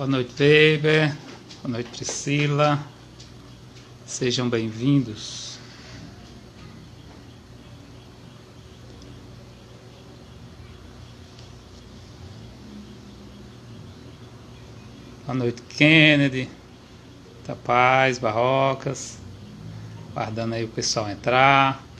Boa noite, Weber. Boa noite, Priscila. Sejam bem-vindos. Boa noite, Kennedy. Da Paz, Barrocas. Aguardando aí o pessoal entrar.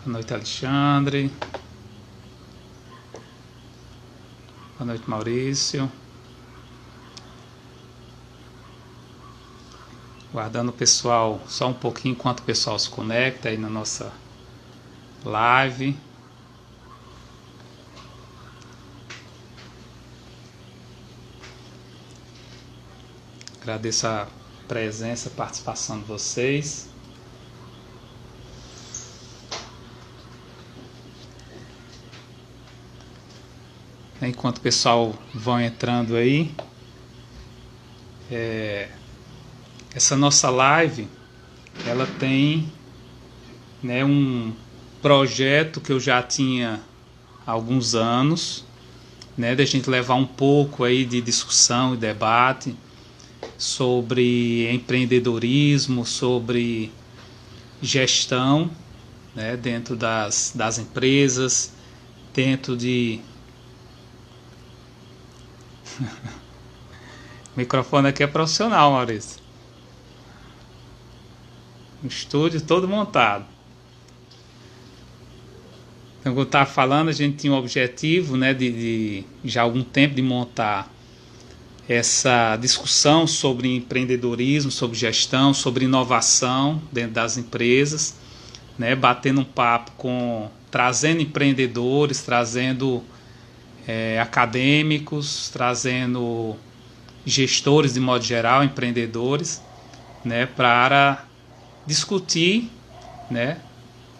Boa noite, Alexandre. Boa noite, Maurício. Guardando o pessoal só um pouquinho enquanto o pessoal se conecta aí na nossa live. Agradeço a presença, a participação de vocês. Enquanto o pessoal vai entrando aí, essa nossa live, ela tem, né, um projeto que eu já tinha há alguns anos, né, de a gente levar um pouco aí de discussão e debate sobre empreendedorismo, sobre gestão, né, dentro das empresas, dentro de... O microfone aqui é profissional, Maurício. O estúdio todo montado. Então, como eu estava falando, a gente tinha um objetivo, né, de já há algum tempo de montar essa discussão sobre empreendedorismo, sobre gestão, sobre inovação dentro das empresas, né, batendo um papo trazendo empreendedores, trazendo acadêmicos, trazendo gestores de modo geral, empreendedores, né, para discutir, né,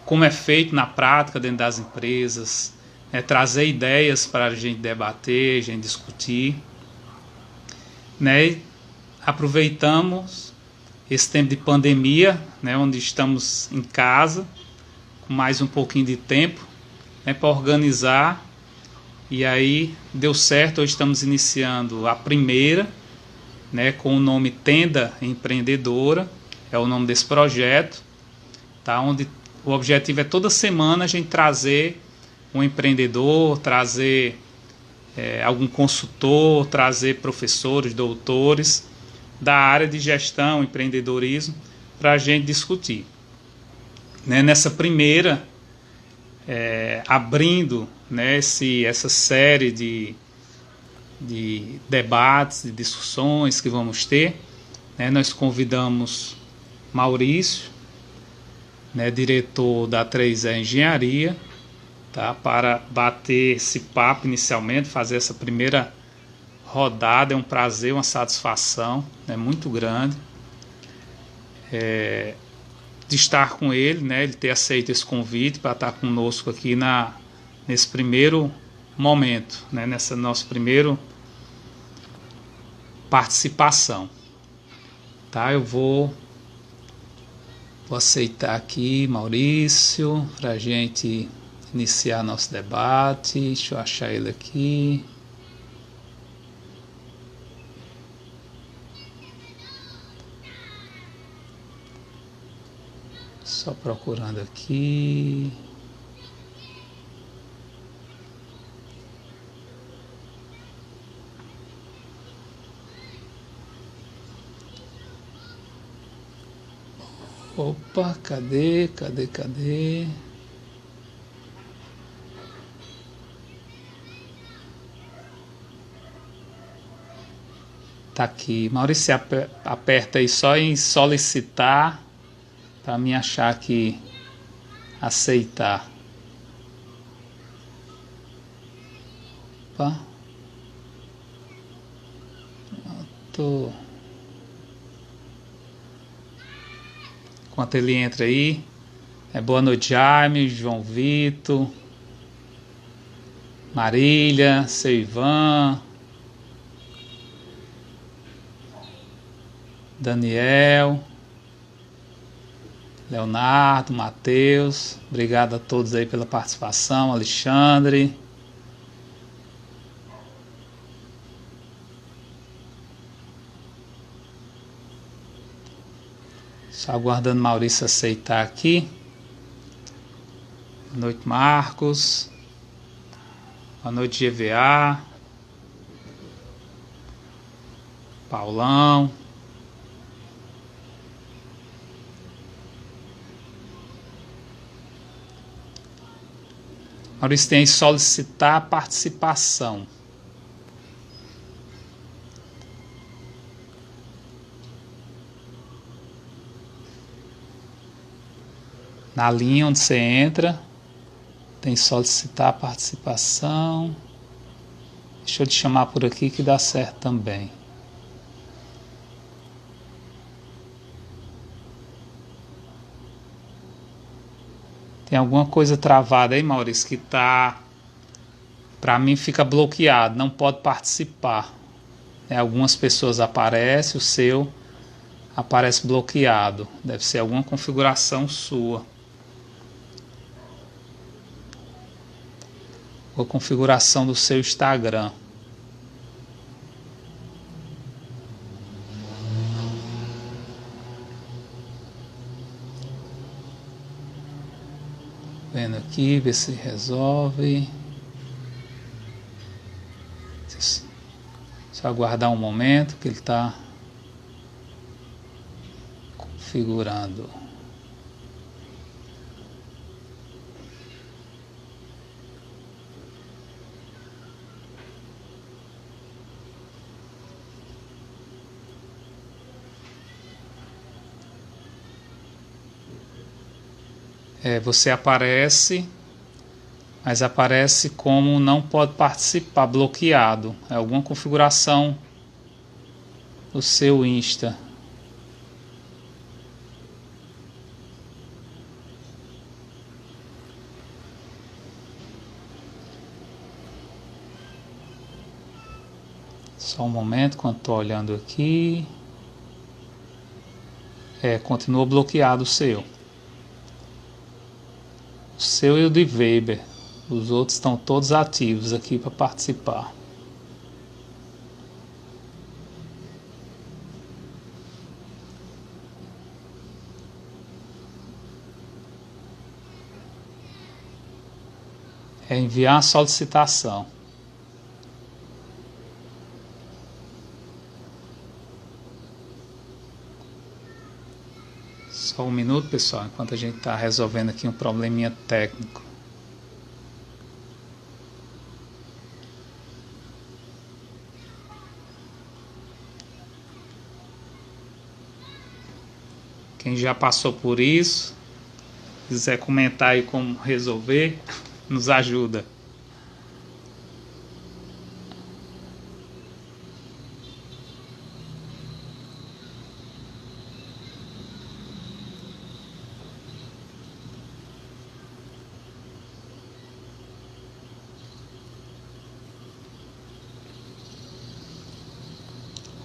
como é feito na prática dentro das empresas, né, trazer ideias para a gente debater, a gente discutir, né, e aproveitamos esse tempo de pandemia, né, onde estamos em casa, com mais um pouquinho de tempo, né, para organizar. E aí deu certo, hoje estamos iniciando a primeira, né, com o nome Tenda Empreendedora, é o nome desse projeto, tá? Onde o objetivo é toda semana a gente trazer um empreendedor, trazer algum consultor, trazer professores, doutores da área de gestão, empreendedorismo, para a gente discutir. Né, nessa primeira, abrindo, né, essa série de debates, de discussões que vamos ter, né, nós convidamos Maurício, né, diretor da 3E Engenharia, tá, para bater esse papo inicialmente, fazer essa primeira rodada. É um prazer, uma satisfação, né, muito grande de estar com ele, né, ele ter aceito esse convite para estar conosco aqui nesse primeiro momento, né, nessa nossa primeira participação. Tá, eu vou aceitar aqui Maurício para a gente iniciar nosso debate. Deixa eu achar ele aqui. Só procurando aqui. Opa, cadê? Tá aqui. Maurício, aperta aí só em solicitar para me achar aqui, aceitar. Opa. Pronto. Enquanto ele entra aí, boa noite, Jaime, João Vitor, Marília, seu Ivan, Daniel, Leonardo, Matheus, obrigado a todos aí pela participação, Alexandre. Só aguardando Maurício aceitar aqui. Boa noite, Marcos. Boa noite, GVA. Paulão. Maurício tem solicitar a participação. Na linha onde você entra, tem solicitar a participação. Deixa eu te chamar por aqui que dá certo também. Tem alguma coisa travada aí, Maurício, que tá... Pra mim fica bloqueado, não pode participar. Algumas pessoas aparecem, o seu aparece bloqueado. Deve ser alguma configuração sua. Ou configuração do seu Instagram. Vendo aqui, ver se resolve. Só aguardar um momento que ele está configurando. Você aparece, mas aparece como não pode participar, bloqueado. É alguma configuração do seu Insta. Só um momento, enquanto estou olhando aqui. Continua bloqueado o seu. O seu e o de Weber. Os outros estão todos ativos aqui para participar. Enviar a solicitação. Só um minuto, pessoal, enquanto a gente está resolvendo aqui um probleminha técnico. Quem já passou por isso, quiser comentar aí como resolver, nos ajuda.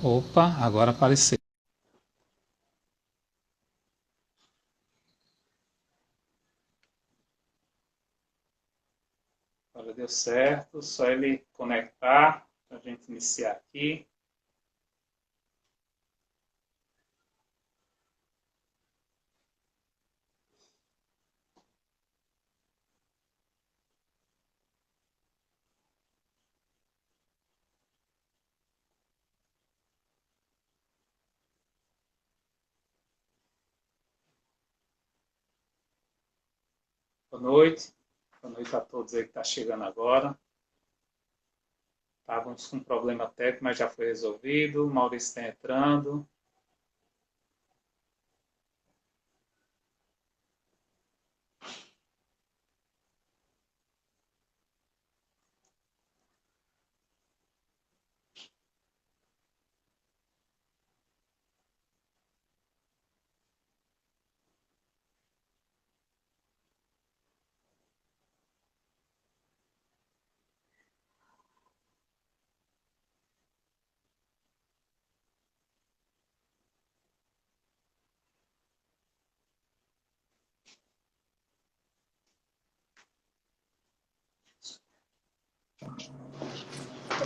Opa, agora apareceu. Agora deu certo, só ele conectar para a gente iniciar aqui. Boa noite. Boa noite a todos aí que está chegando agora. Estávamos com um problema técnico, mas já foi resolvido. O Maurício está entrando.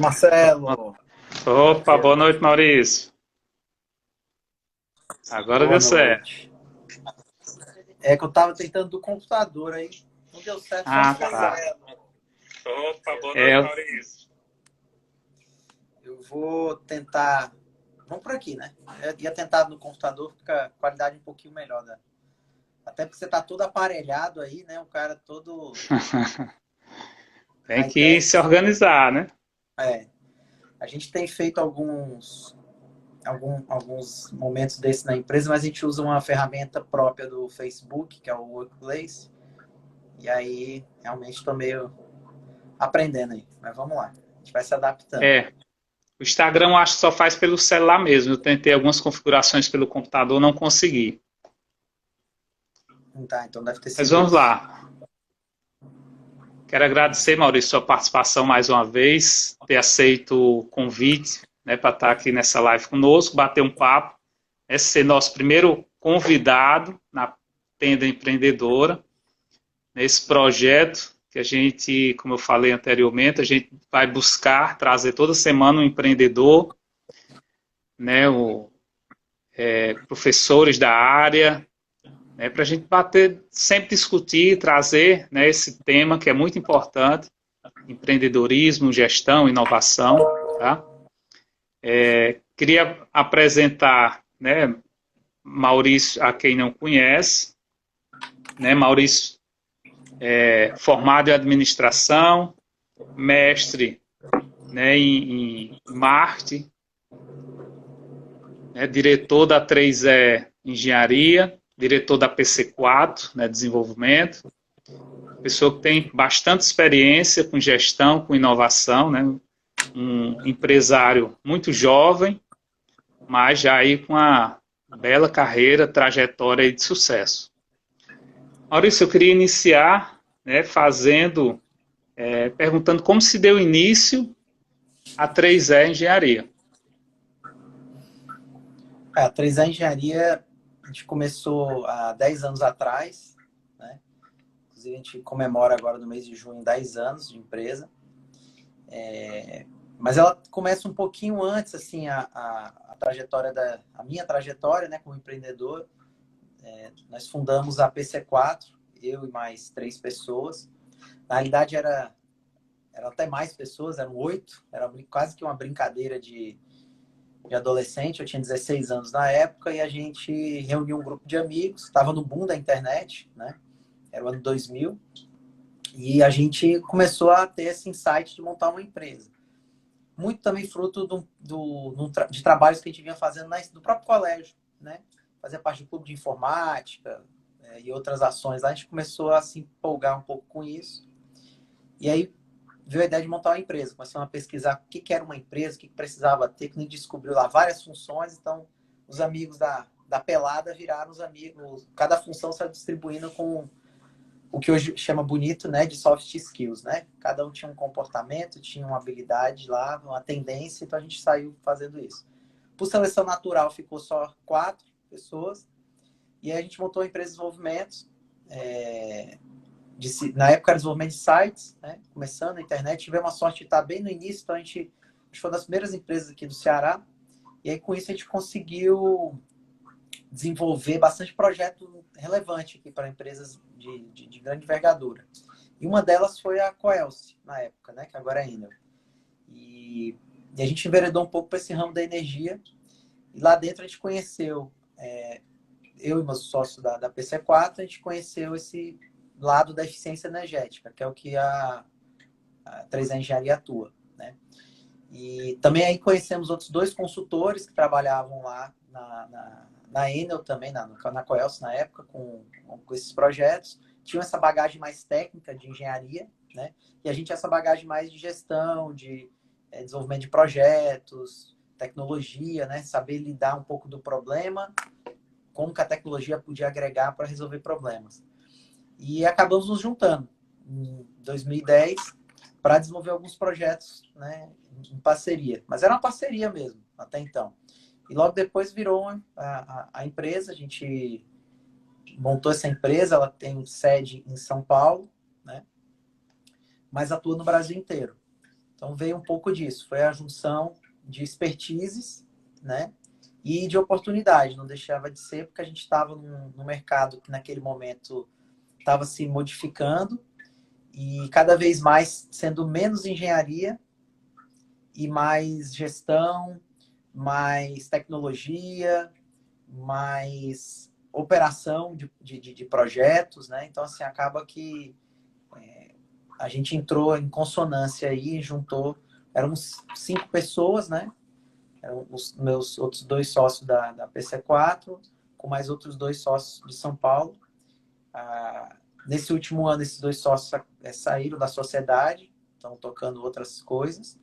Marcelo, Opa, beleza? boa noite, Maurício. Agora Boa deu certo. noite. É que eu tava tentando do computador aí, não deu certo, só um Ah, segundo. tá. Opa, boa noite, É, Maurício. Eu vou tentar. Vamos por aqui, né? Eu ia tentar no computador, fica a qualidade um pouquinho melhor, né? Até porque você tá todo aparelhado aí, né? O cara todo tem que high-tech. se organizar, né? É. A gente tem feito alguns momentos desses na empresa, mas a gente usa uma ferramenta própria do Facebook, que é o Workplace. E aí, realmente estou meio aprendendo aí. Mas vamos lá. A gente vai se adaptando. É, o Instagram eu acho que só faz pelo celular mesmo. Eu tentei algumas configurações pelo computador, não consegui. Tá, então deve ter Mas sido vamos isso. lá. Quero agradecer, Maurício, sua participação mais uma vez, ter aceito o convite, né, para estar aqui nessa live conosco, bater um papo. Esse ser nosso primeiro convidado na Tenda Empreendedora, nesse projeto que a gente, como eu falei anteriormente, a gente vai buscar trazer toda semana um empreendedor, né, professores da área, né, para a gente bater, sempre discutir, trazer, né, esse tema que é muito importante, empreendedorismo, gestão, inovação, tá? Queria apresentar, né, Maurício, a quem não conhece, né, Maurício formado em administração, mestre, né, em marketing, né, diretor da 3E Engenharia, diretor da PC4, né, desenvolvimento, pessoa que tem bastante experiência com gestão, com inovação, né, um empresário muito jovem, mas já aí com uma bela carreira, trajetória de sucesso. Maurício, eu queria iniciar, né, perguntando como se deu início a 3E Engenharia. A 3A Engenharia, a gente começou há 10 anos atrás, né? Inclusive, a gente comemora agora no mês de junho 10 anos de empresa. Mas ela começa um pouquinho antes, assim, a trajetória a minha trajetória, né, como empreendedor. Nós fundamos a PC4, eu e mais 3 pessoas. Na realidade, era até mais pessoas, eram 8, era quase que uma brincadeira de adolescente, eu tinha 16 anos na época, e a gente reuniu um grupo de amigos, estava no boom da internet, né? Era o ano 2000, e a gente começou a ter esse insight de montar uma empresa. Muito também fruto de trabalhos que a gente vinha fazendo no próprio colégio, né? Fazia parte do clube de informática e outras ações lá, a gente começou a se empolgar um pouco com isso. E aí veio a ideia de montar uma empresa. Começamos a pesquisar o que era uma empresa, o que precisava ter, que a gente descobriu lá várias funções. Então, os amigos da pelada viraram os amigos. Cada função saiu distribuindo com o que hoje chama bonito, né, de soft skills, né? Cada um tinha um comportamento, tinha uma habilidade lá, uma tendência, então a gente saiu fazendo isso. Por seleção natural ficou só 4 pessoas, e aí a gente montou a empresa de desenvolvimento, na época era desenvolvimento de sites, né? Começando na internet, tivemos a sorte de estar bem no início, então a gente foi uma das primeiras empresas aqui do Ceará, e aí com isso a gente conseguiu desenvolver bastante projeto relevante aqui para empresas de grande envergadura. E uma delas foi a Coelce, na época, né? Que agora é Enel. E a gente enveredou um pouco para esse ramo da energia, e lá dentro a gente conheceu, eu e meus sócios da PC4, a gente conheceu esse lado da eficiência energética, que é o que a 3A Engenharia atua, né? E também aí conhecemos outros 2 consultores que trabalhavam lá na Enel também, na Coelce na época, com esses projetos. Tinham essa bagagem mais técnica de engenharia, né? E a gente tinha essa bagagem mais de gestão, de desenvolvimento de projetos, tecnologia, né? Saber lidar um pouco do problema, como que a tecnologia podia agregar para resolver problemas. E acabamos nos juntando em 2010 para desenvolver alguns projetos, né, em parceria. Mas era uma parceria mesmo, até então. E logo depois virou a empresa, a gente montou essa empresa, ela tem sede em São Paulo, né, mas atua no Brasil inteiro. Então veio um pouco disso, foi a junção de expertises, né? E de oportunidade, não deixava de ser, porque a gente estava no mercado que naquele momento estava se modificando e cada vez mais sendo menos engenharia e mais gestão, mais tecnologia, mais operação de projetos, né? Então, assim, acaba que a gente entrou em consonância aí, juntou, éramos 5 pessoas, né? Eram os meus outros 2 sócios da PC4, com mais outros 2 sócios de São Paulo. Nesse último ano, esses 2 sócios saíram da sociedade, estão tocando outras coisas.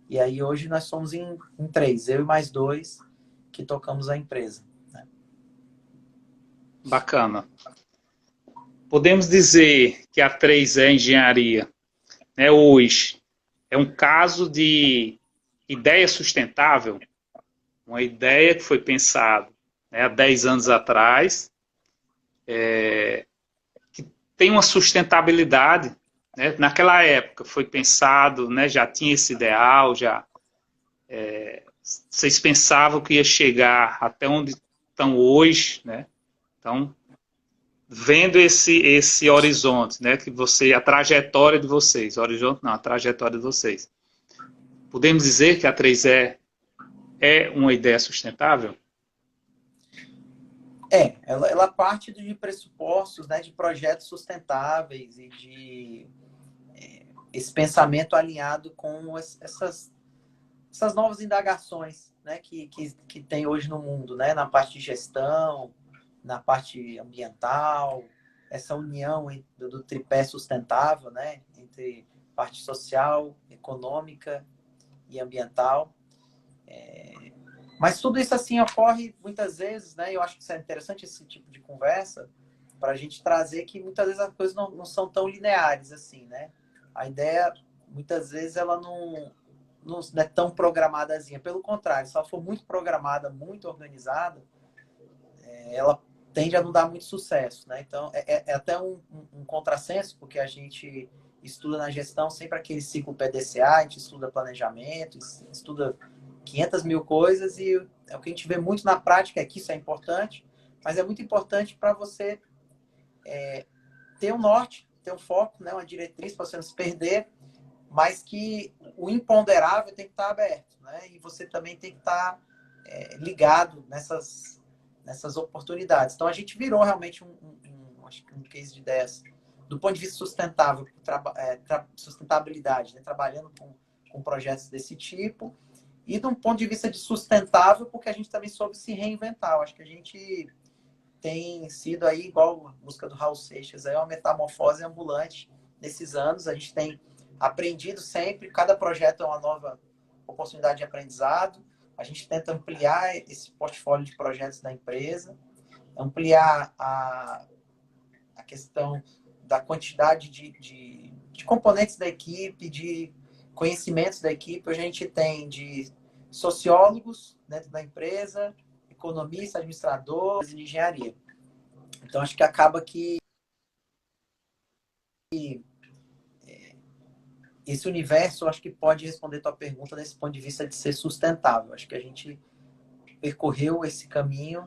E aí hoje nós somos em 3, eu e mais 2 que tocamos a empresa. Né? Bacana. Podemos dizer que a 3E Engenharia, né, hoje, é um caso de ideia sustentável, uma ideia que foi pensada, né, há 10 anos atrás, que tem uma sustentabilidade. Né? Naquela época foi pensado, né, já tinha esse ideal, vocês pensavam que ia chegar até onde estão hoje, né? Então, vendo esse horizonte, né, que a trajetória de vocês, horizonte não, a trajetória de vocês. Podemos dizer que a 3E é uma ideia sustentável? Ela parte de pressupostos, né, de projetos sustentáveis e de esse pensamento alinhado com essas novas indagações, né, que tem hoje no mundo, né, na parte de gestão, na parte ambiental, essa união do tripé sustentável, né, entre parte social, econômica e ambiental. Mas tudo isso assim ocorre muitas vezes, né? Eu acho que isso é interessante, esse tipo de conversa, para a gente trazer que muitas vezes as coisas não são tão lineares assim, né? A ideia, muitas vezes, ela não é tão programadazinha. Pelo contrário, se ela for muito programada, muito organizada, ela tende a não dar muito sucesso, né? Então, é até um contrassenso, porque a gente estuda na gestão sempre aquele ciclo PDCA, a gente estuda planejamento, estuda 500 mil coisas e é o que a gente vê muito na prática, é que isso é importante, mas é muito importante para você ter um norte, ter um foco, né? Uma diretriz para você não se perder, mas que o imponderável tem que estar aberto, né? E você também tem que estar ligado nessas oportunidades. Então, a gente virou realmente acho que um case de ideias do ponto de vista sustentável, sustentabilidade, né? Trabalhando com projetos desse tipo, e de um ponto de vista de sustentável, porque a gente também soube se reinventar. Eu acho que a gente tem sido aí, igual a música do Raul Seixas, aí uma metamorfose ambulante nesses anos. A gente tem aprendido sempre, cada projeto é uma nova oportunidade de aprendizado. A gente tenta ampliar esse portfólio de projetos da empresa, ampliar a questão da quantidade de componentes da equipe, de conhecimentos da equipe. Hoje a gente tem de sociólogos dentro da empresa, economistas, administradores de engenharia. Então, acho que acaba que esse universo, acho que pode responder tua pergunta nesse ponto de vista de ser sustentável. Acho que a gente percorreu esse caminho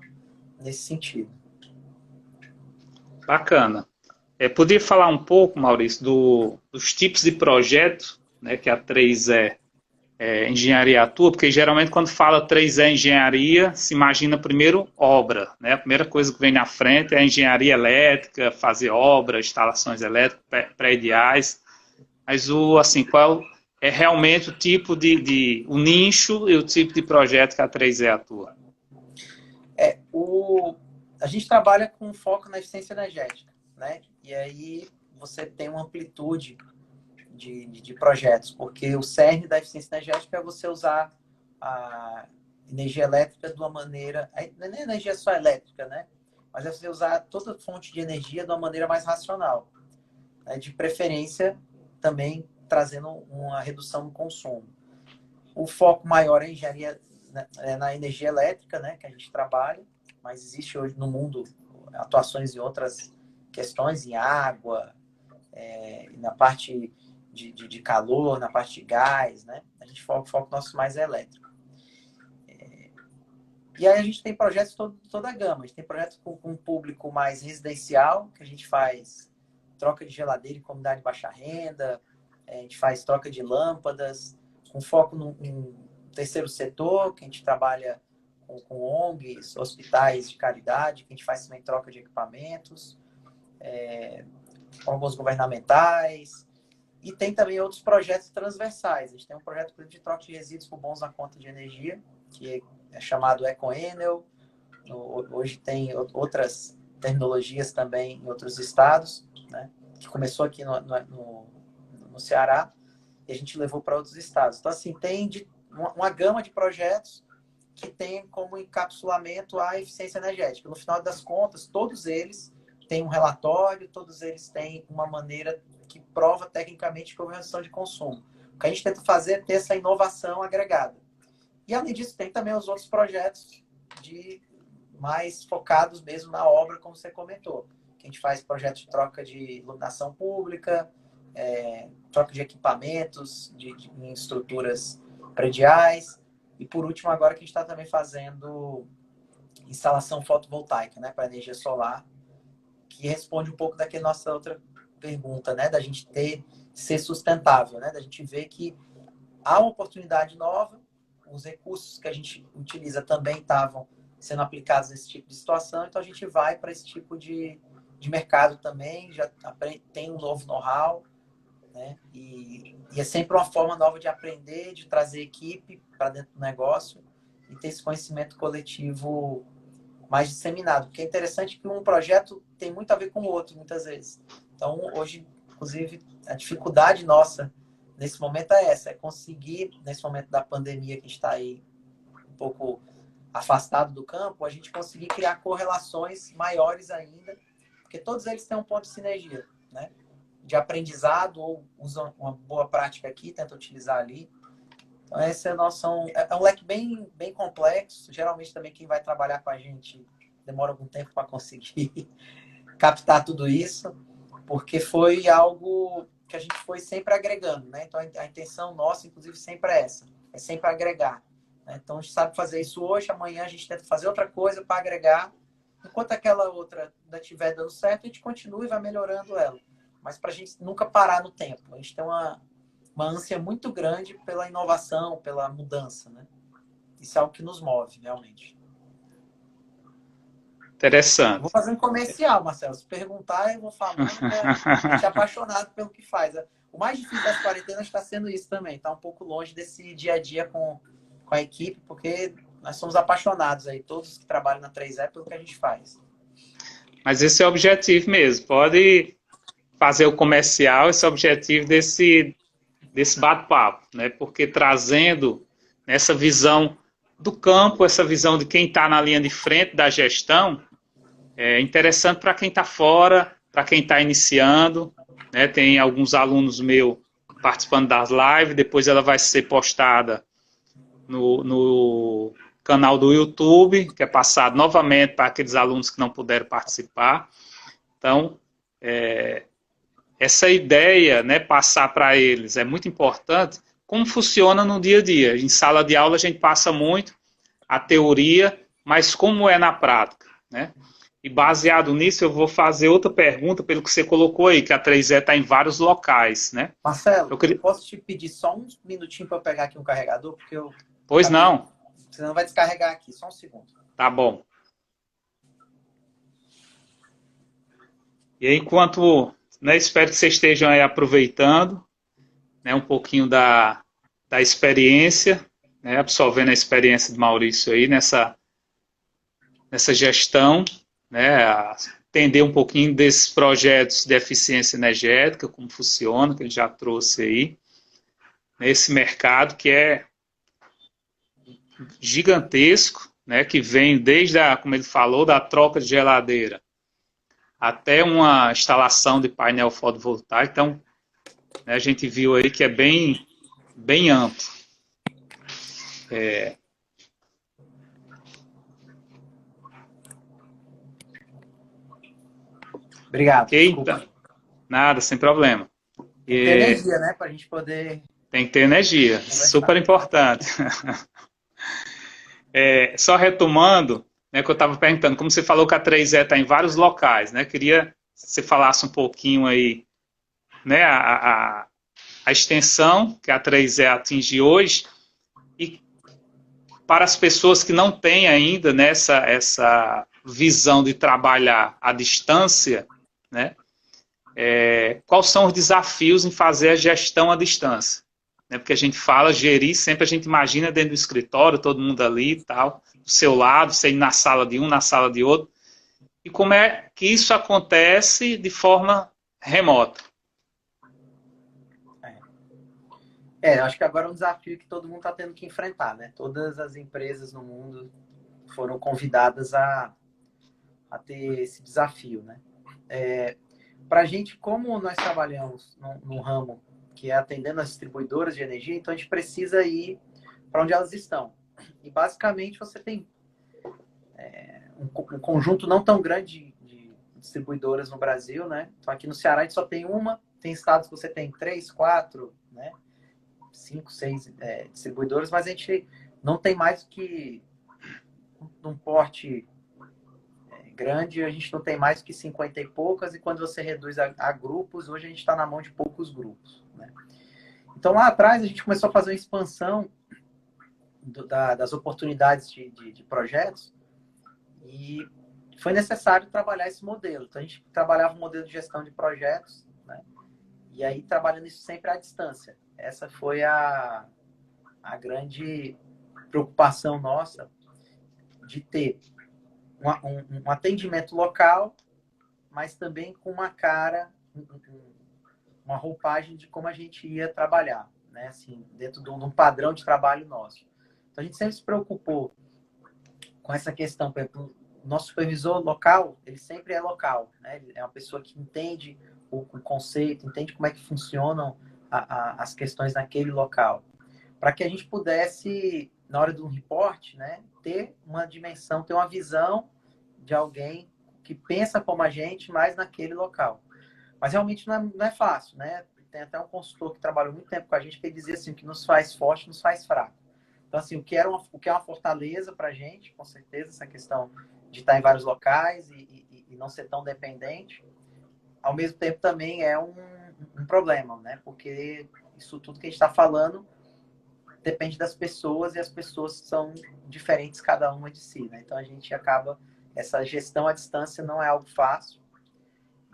nesse sentido. Bacana. Poderia falar um pouco, Maurício, dos tipos de projetos, né, que a 3E Engenharia atua, porque geralmente quando fala 3E Engenharia, se imagina primeiro obra, né? A primeira coisa que vem na frente é a engenharia elétrica, fazer obra, instalações elétricas, prediais. Mas assim, qual é realmente o tipo o nicho e o tipo de projeto que a 3E atua? A gente trabalha com foco na eficiência energética, né? E aí você tem uma amplitude de projetos, porque o cerne da eficiência energética é você usar a energia elétrica de uma maneira... Não é nem energia só elétrica, né? Mas é você usar toda fonte de energia de uma maneira mais racional. Né? De preferência, também trazendo uma redução no consumo. O foco maior é a engenharia na energia elétrica, né? Que a gente trabalha, mas existe hoje no mundo atuações em outras questões, em água, na parte de calor, na parte de gás, né? A gente foca nosso mais elétrico. E aí a gente tem projetos toda a gama. A gente tem projetos com um público mais residencial, que a gente faz troca de geladeira em comunidade de baixa renda, a gente faz troca de lâmpadas, com foco no terceiro setor, que a gente trabalha com ONGs, hospitais de caridade, que a gente faz também troca de equipamentos, órgãos governamentais, e tem também outros projetos transversais. A gente tem um projeto de troca de resíduos por bons na conta de energia, que é chamado EcoEnel. Hoje tem outras terminologias também em outros estados, né? Que começou aqui no Ceará e a gente levou para outros estados. Então, assim, tem uma gama de projetos que tem como encapsulamento a eficiência energética. No final das contas, todos eles têm um relatório, todos eles têm uma maneira que prova tecnicamente que houve redução de consumo. O que a gente tenta fazer é ter essa inovação agregada. E, além disso, tem também os outros projetos mais focados mesmo na obra, como você comentou. Que a gente faz projetos de troca de iluminação pública, troca de equipamentos em estruturas prediais. E, por último, agora que a gente está também fazendo instalação fotovoltaica, né, para energia solar, que responde um pouco daquela nossa outra pergunta, né, da gente ser sustentável, né, da gente ver que há uma oportunidade nova, os recursos que a gente utiliza também estavam sendo aplicados nesse tipo de situação, então a gente vai para esse tipo de mercado também, já tem um novo know-how, né? E é sempre uma forma nova de aprender, de trazer equipe para dentro do negócio e ter esse conhecimento coletivo mais disseminado. Porque é interessante que um projeto tem muito a ver com o outro, muitas vezes. Então, hoje, inclusive, a dificuldade nossa nesse momento é essa, é conseguir, nesse momento da pandemia que está aí um pouco afastado do campo, a gente conseguir criar correlações maiores ainda, porque todos eles têm um ponto de sinergia, né? De aprendizado, ou usam uma boa prática aqui, tenta utilizar ali. Então, essa é um leque bem, bem complexo. Geralmente também quem vai trabalhar com a gente demora algum tempo para conseguir captar tudo isso, porque foi algo que a gente foi sempre agregando, né? Então, a intenção nossa, inclusive, sempre é essa, é sempre agregar. Né? Então, a gente sabe fazer isso hoje, amanhã a gente tenta fazer outra coisa para agregar. Enquanto aquela outra ainda estiver dando certo, a gente continua e vai melhorando ela. Mas para a gente nunca parar no tempo. A gente tem uma ânsia muito grande pela inovação, pela mudança, né? Isso é algo que nos move, realmente. Eu vou Interessante. fazer um comercial, Marcelo. Se perguntar, eu vou falando, a gente é apaixonado pelo que faz. O mais difícil das quarentenas está sendo isso também. Está um pouco longe desse dia a dia com a equipe, porque nós somos apaixonados aí, todos que trabalham na 3E, pelo que a gente faz. Mas esse é o objetivo mesmo. Pode fazer o comercial, esse é o objetivo desse bate-papo, né? Porque trazendo essa visão do campo, essa visão de quem está na linha de frente da gestão, é interessante para quem está fora, para quem está iniciando, né? Tem alguns alunos meus participando das lives, depois ela vai ser postada no canal do YouTube, que é passado novamente para aqueles alunos que não puderam participar. Então, essa ideia, né, passar para eles é muito importante, como funciona no dia a dia. Em sala de aula a gente passa muito a teoria, mas como é na prática, né? E baseado nisso eu vou fazer outra pergunta pelo que você colocou aí, que a 3E está em vários locais, né? Marcelo, posso te pedir só um minutinho para eu pegar aqui um carregador, porque eu... Pois não. Senão vai descarregar aqui, só um segundo. Tá bom. E aí, enquanto, né, espero que vocês estejam aí aproveitando, né, um pouquinho da experiência, né, absorvendo a experiência de Maurício aí nessa gestão, né, entender um pouquinho desses projetos de eficiência energética, como funciona, que ele já trouxe aí, nesse mercado que é gigantesco, né, que vem desde como ele falou, da troca de geladeira até uma instalação de painel fotovoltaico. Então, né, a gente viu aí que é bem, bem amplo. Obrigado. Ok? Então, nada, sem problema. Tem que ter energia, né? Para a gente poder Tem que ter energia, super conversar. importante. Só retomando, né, que eu estava perguntando, como você falou que a 3E está em vários locais, né? Queria que você falasse um pouquinho aí, né, a extensão que a 3E atinge hoje e para as pessoas que não têm ainda nessa essa visão de trabalhar à distância, né? Quais são os desafios em fazer a gestão à distância? Né? Porque a gente fala gerir, sempre a gente imagina dentro do escritório, todo mundo ali e tal, do seu lado, você ir na sala de um, na sala de outro. E como é que isso acontece de forma remota? Acho que agora é um desafio que todo mundo está tendo que enfrentar, né? Todas as empresas no mundo foram convidadas a ter esse desafio, né? Para a gente, como nós trabalhamos no ramo que é atendendo as distribuidoras de energia, então a gente precisa ir para onde elas estão. E basicamente você tem um conjunto não tão grande de distribuidoras no Brasil, né? Então aqui no Ceará a gente só tem uma, tem estados que você tem 3, 4, né? 5, 6 distribuidoras, mas a gente não tem mais que num porte grande, a gente não tem mais que 50 e poucas, e quando você reduz a grupos, hoje a gente está na mão de poucos grupos, né? Então lá atrás a gente começou a fazer uma expansão das oportunidades de projetos e foi necessário trabalhar esse modelo. Então a gente trabalhava o modelo de gestão de projetos, né? E aí trabalhando isso sempre à distância. Essa foi a grande preocupação nossa de ter um atendimento local, mas também com uma cara, uma roupagem de como a gente ia trabalhar, né? Assim, dentro de um padrão de trabalho nosso. Então a gente sempre se preocupou com essa questão. Por exemplo, o nosso supervisor local, ele sempre é local, né? Ele é uma pessoa que entende o conceito, entende como é que funcionam as questões naquele local, para que a gente pudesse, na hora de um report, né, ter uma dimensão, ter uma visão de alguém que pensa como a gente, mas naquele local. Mas realmente não é fácil, né? Tem até um consultor que trabalhou muito tempo com a gente que ele dizia assim, o que nos faz forte nos faz fraco. Então, assim, o que é uma fortaleza para a gente, com certeza, essa questão de estar em vários locais e não ser tão dependente, ao mesmo tempo também é um problema, né? Porque isso tudo que a gente está falando depende das pessoas e as pessoas são diferentes cada uma de si, né? Então a gente acaba, essa gestão à distância não é algo fácil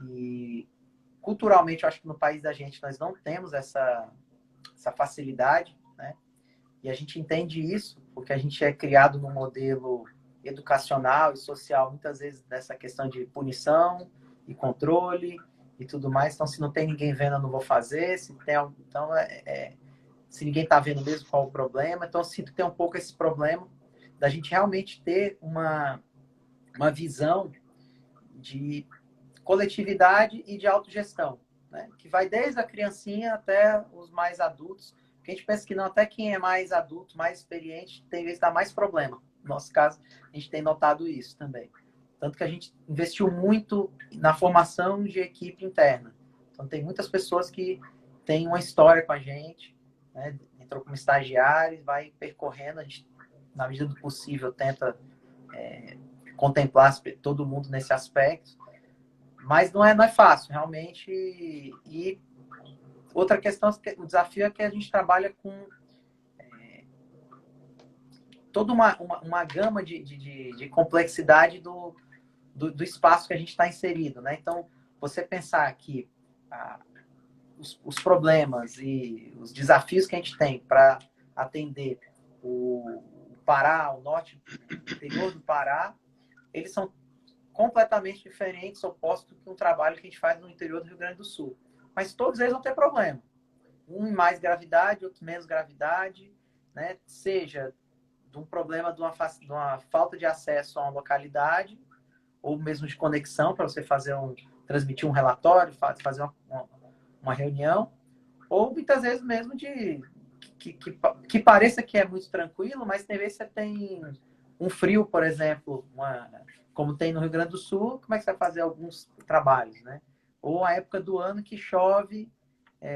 e culturalmente eu acho que no país da gente nós não temos essa facilidade, né? E a gente entende isso porque a gente é criado num modelo educacional e social, muitas vezes dessa questão de punição e controle e tudo mais. Então, se não tem ninguém vendo, eu não vou fazer. Se tem, então, se ninguém está vendo mesmo, qual o problema? Então, eu sinto que tem um pouco esse problema da gente realmente ter uma visão de coletividade e de autogestão, né? Que vai desde a criancinha até os mais adultos. Porque a gente pensa que não, até quem é mais adulto, mais experiente, tem vez dar mais problema. No nosso caso, a gente tem notado isso também. Tanto que a gente investiu muito na formação de equipe interna. Então, tem muitas pessoas que têm uma história com a gente, né? Entrou como estagiário, vai percorrendo, a gente, na medida do possível, tenta contemplar todo mundo nesse aspecto. Mas não é fácil, realmente. E outra questão, o desafio é que a gente trabalha com toda uma gama de complexidade do espaço que a gente está inserido, né? Então, você pensar que os problemas e os desafios que a gente tem para atender o Pará, o norte, o interior do Pará, eles são completamente diferentes, opostos que um trabalho que a gente faz no interior do Rio Grande do Sul. Mas todos eles vão ter problema. Um mais gravidade, outro menos gravidade, né? Seja de um problema de uma falta de acesso a uma localidade, ou mesmo de conexão para você transmitir um relatório, fazer uma reunião, ou muitas vezes mesmo de que pareça que é muito tranquilo, mas tem vezes que você tem um frio, por exemplo, como tem no Rio Grande do Sul, como é que você vai fazer alguns trabalhos, né? Ou a época do ano que chove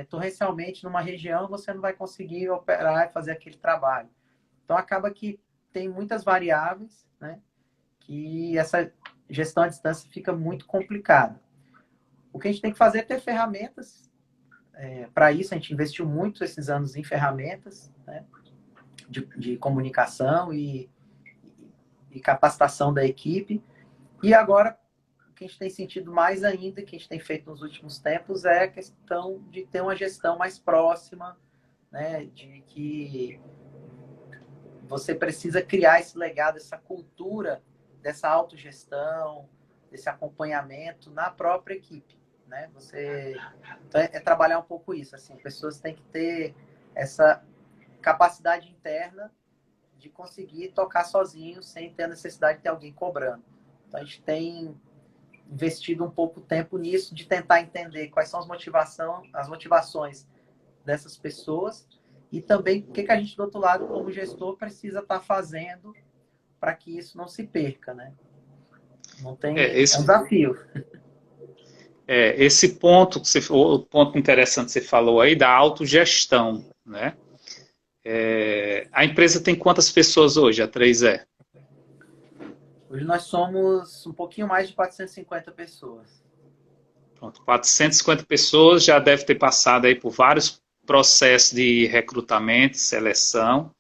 torrencialmente numa região, você não vai conseguir operar e fazer aquele trabalho. Então, acaba que tem muitas variáveis, né? Que essa gestão à distância fica muito complicada. O que a gente tem que fazer é ter ferramentas. Para isso, a gente investiu muito esses anos em ferramentas, né? de comunicação e capacitação da equipe. E agora, o que a gente tem sentido mais ainda, que a gente tem feito nos últimos tempos, é a questão de ter uma gestão mais próxima, né? De que você precisa criar esse legado, essa cultura dessa autogestão, desse acompanhamento na própria equipe, né? Então, é trabalhar um pouco isso, assim, pessoas têm que ter essa capacidade interna de conseguir tocar sozinho sem ter a necessidade de ter alguém cobrando. Então, a gente tem investido um pouco tempo nisso, de tentar entender quais são as motivações dessas pessoas e também o que a gente, do outro lado, como gestor, precisa estar fazendo para que isso não se perca, né? Não tem... É um desafio. Esse ponto, o ponto interessante que você falou aí, da autogestão, né? A empresa tem quantas pessoas hoje, a 3E? Hoje nós somos um pouquinho mais de 450 pessoas. Pronto, 450 pessoas, já deve ter passado aí por vários processos de recrutamento, seleção.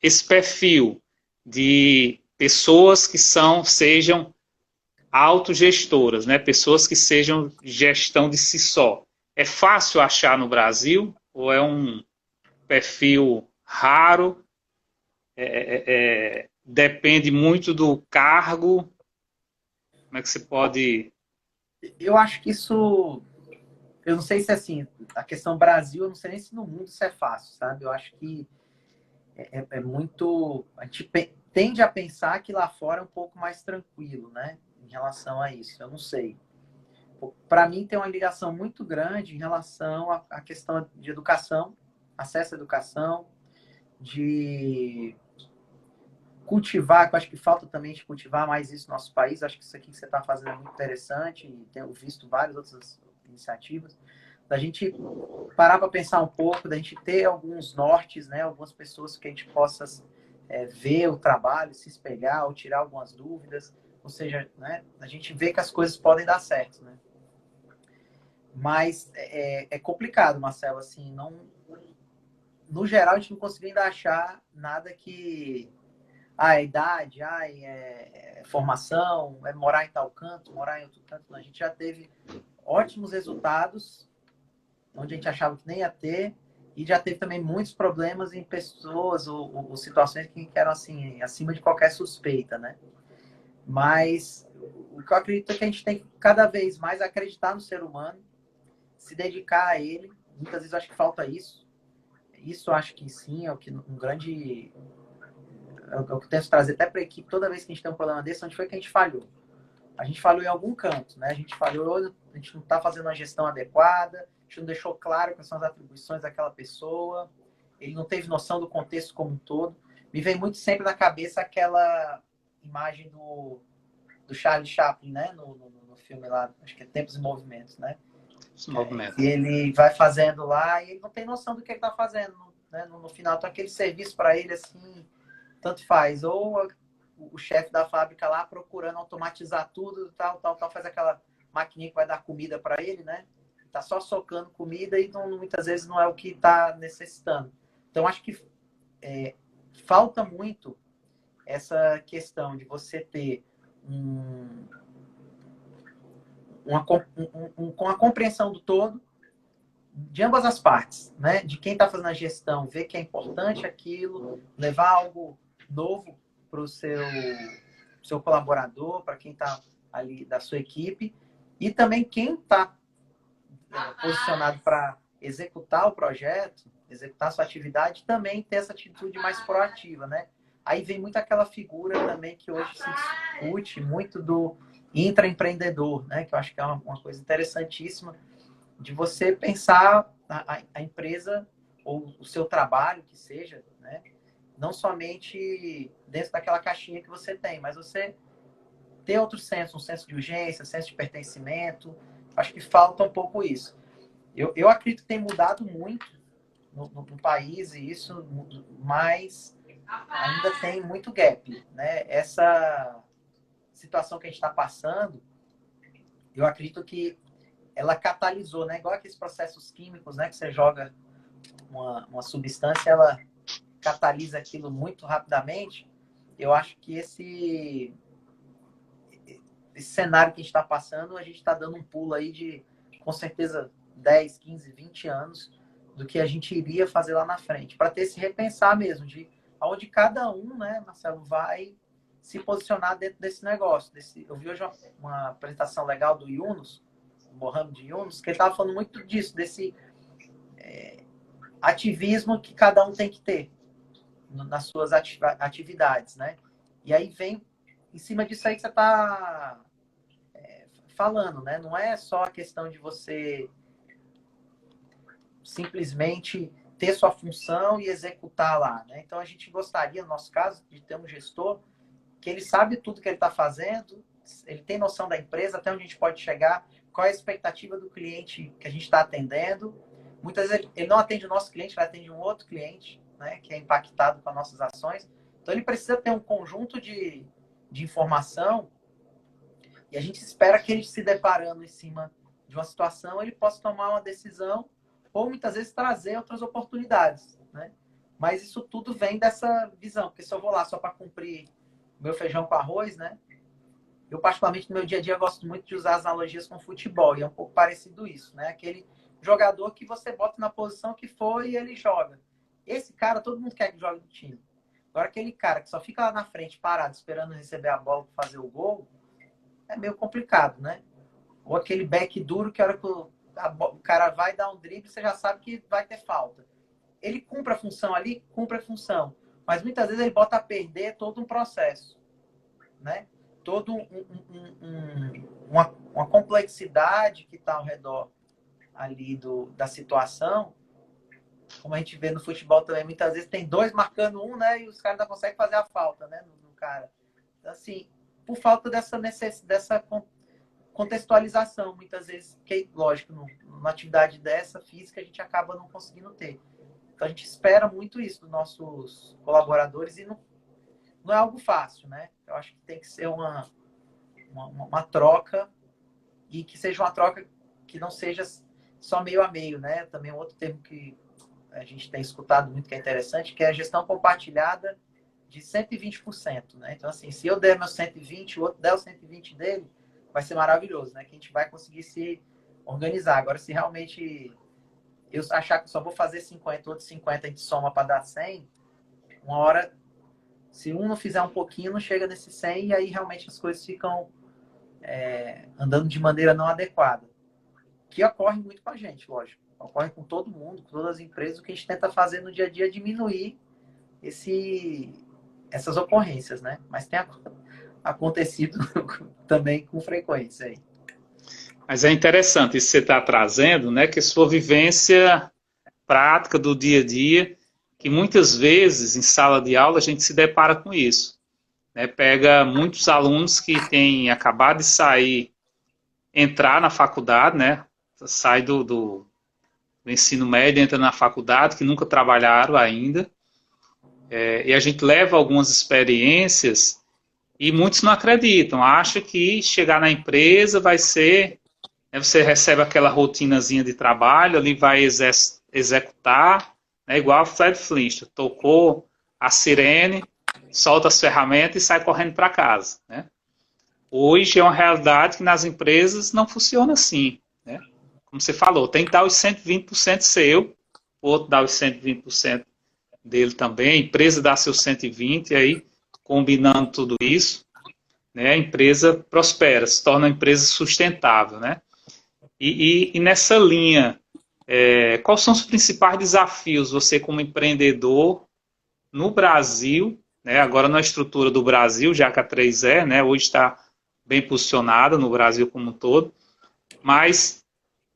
Esse perfil de pessoas que sejam autogestoras, né? Pessoas que sejam gestão de si só. É fácil achar no Brasil ou é um perfil raro? Depende muito do cargo? Como é que você pode... Eu acho que isso... Eu não sei se, assim, a questão Brasil, eu não sei nem se no mundo isso é fácil, sabe? Eu acho que é muito... A gente tende a pensar que lá fora é um pouco mais tranquilo, né? Em relação a isso. Eu não sei. Para mim, tem uma ligação muito grande em relação à questão de educação, acesso à educação, de cultivar, que eu acho que falta também de cultivar mais isso no nosso país. Acho que isso aqui que você está fazendo é muito interessante e tenho visto várias outras iniciativas. Da gente parar para pensar um pouco, da gente ter alguns nortes, né? Algumas pessoas que a gente possa ver o trabalho, se espelhar ou tirar algumas dúvidas. Ou seja, né? A gente vê que as coisas podem dar certo, né? Mas é complicado, Marcelo, assim, não... No geral, a gente não conseguiu ainda achar nada que... é idade, formação, é morar em tal canto, morar em outro canto. Não, a gente já teve ótimos resultados, onde a gente achava que nem ia ter, e já teve também muitos problemas em pessoas ou situações que eram, assim, acima de qualquer suspeita, né? Mas o que eu acredito é que a gente tem que cada vez mais acreditar no ser humano, se dedicar a ele. Muitas vezes eu acho que falta isso. Isso eu acho que sim, é o que um grande... É o que eu tento trazer até para a equipe toda vez que a gente tem um problema desse, onde foi que a gente falhou? A gente falhou em algum canto, né? A gente falhou, a gente não está fazendo uma gestão adequada, a gente não deixou claro quais são as atribuições daquela pessoa, ele não teve noção do contexto como um todo. Me vem muito sempre na cabeça aquela imagem do Charlie Chaplin, né? No filme lá, acho que é Tempos e Movimentos, né? Esse movimento? E ele vai fazendo lá e ele não tem noção do que ele está fazendo, né? No final, então aquele serviço para ele, assim, tanto faz. Ou o chefe da fábrica lá procurando automatizar tudo, tal, faz aquela maquininha que vai dar comida para ele, né? Tá só socando comida e muitas vezes não é o que está necessitando. Então, acho que falta muito essa questão de você ter uma compreensão do todo, de ambas as partes, né? De quem está fazendo a gestão, ver que é importante aquilo, levar algo novo para o seu colaborador, para quem está ali da sua equipe, e também quem está posicionado para executar o projeto, executar a sua atividade, também ter essa atitude mais proativa, né? Aí vem muito aquela figura também que hoje se discute muito do intraempreendedor, né? Que eu acho que é uma coisa interessantíssima, de você pensar a empresa ou o seu trabalho, que seja, né? Não somente dentro daquela caixinha que você tem, mas você ter outro senso, um senso de urgência, senso de pertencimento. Acho que falta um pouco isso. Eu acredito que tem mudado muito no país e isso, mas ainda tem muito gap, né? Essa situação que a gente está passando, eu acredito que ela catalisou, né? Igual aqueles processos químicos, né? Que você joga uma substância, ela catalisa aquilo muito rapidamente. Eu acho que esse cenário que a gente está passando, a gente está dando um pulo aí de, com certeza, 10, 15, 20 anos do que a gente iria fazer lá na frente, para ter esse repensar mesmo, de onde cada um, né, Marcelo, vai se posicionar dentro desse negócio. Eu vi hoje uma apresentação legal do Yunus, Mohamed Yunus, que ele estava falando muito disso, desse ativismo que cada um tem que ter nas suas atividades, né? E aí vem em cima disso aí que você está falando, né? Não é só a questão de você simplesmente ter sua função e executar lá, né? Então a gente gostaria, no nosso caso, de ter um gestor que ele sabe tudo que ele está fazendo, ele tem noção da empresa, até onde a gente pode chegar, qual é a expectativa do cliente que a gente está atendendo. Muitas vezes ele não atende o nosso cliente, ele atende um outro cliente, né, que é impactado com as nossas ações. Então ele precisa ter um conjunto de informação e a gente espera que ele, se deparando em cima de uma situação, ele possa tomar uma decisão ou muitas vezes trazer outras oportunidades, né? Mas isso tudo vem dessa visão, porque se eu vou lá só para cumprir meu feijão com arroz, né? Eu, particularmente, no meu dia a dia, gosto muito de usar as analogias com futebol, e é um pouco parecido isso, né? Aquele jogador que você bota na posição que for e ele joga. Esse cara, todo mundo quer que jogue no time. Agora, aquele cara que só fica lá na frente, parado, esperando receber a bola para fazer o gol, é meio complicado, né? Ou aquele back duro que a hora que o cara vai dar um drible, você já sabe que vai ter falta. Ele cumpre a função ali, cumpre a função. Mas muitas vezes ele bota a perder todo um processo, né? Todo uma complexidade que está ao redor ali da situação. Como a gente vê no futebol também, muitas vezes tem dois marcando um, né? E os caras ainda conseguem fazer a falta, né? No cara. Então, assim, por falta dessa contextualização, muitas vezes, que, lógico, numa atividade dessa física, a gente acaba não conseguindo ter. Então, a gente espera muito isso dos nossos colaboradores e não é algo fácil, né? Eu acho que tem que ser uma troca e que seja uma troca que não seja só meio a meio, né? Também um outro termo que a gente tem escutado muito que é interessante, que é a gestão compartilhada de 120%, né? Então, assim, se eu der meus 120, o outro der os 120 dele, vai ser maravilhoso, né? Que a gente vai conseguir se organizar. Agora, se realmente eu achar que eu só vou fazer 50, outros 50 a gente soma para dar 100, uma hora, se um não fizer um pouquinho, não chega nesse 100 e aí realmente as coisas ficam andando de maneira não adequada. Que ocorre muito com a gente, lógico. Ocorre com todo mundo, com todas as empresas. O que a gente tenta fazer no dia a dia é diminuir essas ocorrências, né? Mas tem acontecido também com frequência aí. Mas é interessante isso que você está trazendo, né? Que sua vivência prática do dia a dia, que muitas vezes em sala de aula a gente se depara com isso. Né? Pega muitos alunos que têm acabado de sair, entrar na faculdade, né? Sai do ensino médio, entra na faculdade, que nunca trabalharam ainda, e a gente leva algumas experiências e muitos não acreditam, acham que chegar na empresa vai ser, né, você recebe aquela rotinazinha de trabalho, ali vai executar, né, igual o Fred Flintstone, tocou a sirene, solta as ferramentas e sai correndo para casa. Né? Hoje é uma realidade que nas empresas não funciona assim. Né? Como você falou, tem que dar os 120% seu, o outro dá os 120% dele também, a empresa dá seus 120%, e aí, combinando tudo isso, né, a empresa prospera, se torna uma empresa sustentável. Né? E nessa linha, quais são os principais desafios você como empreendedor no Brasil, né, agora na estrutura do Brasil, já que a 3E, né, hoje está bem posicionada no Brasil como um todo, mas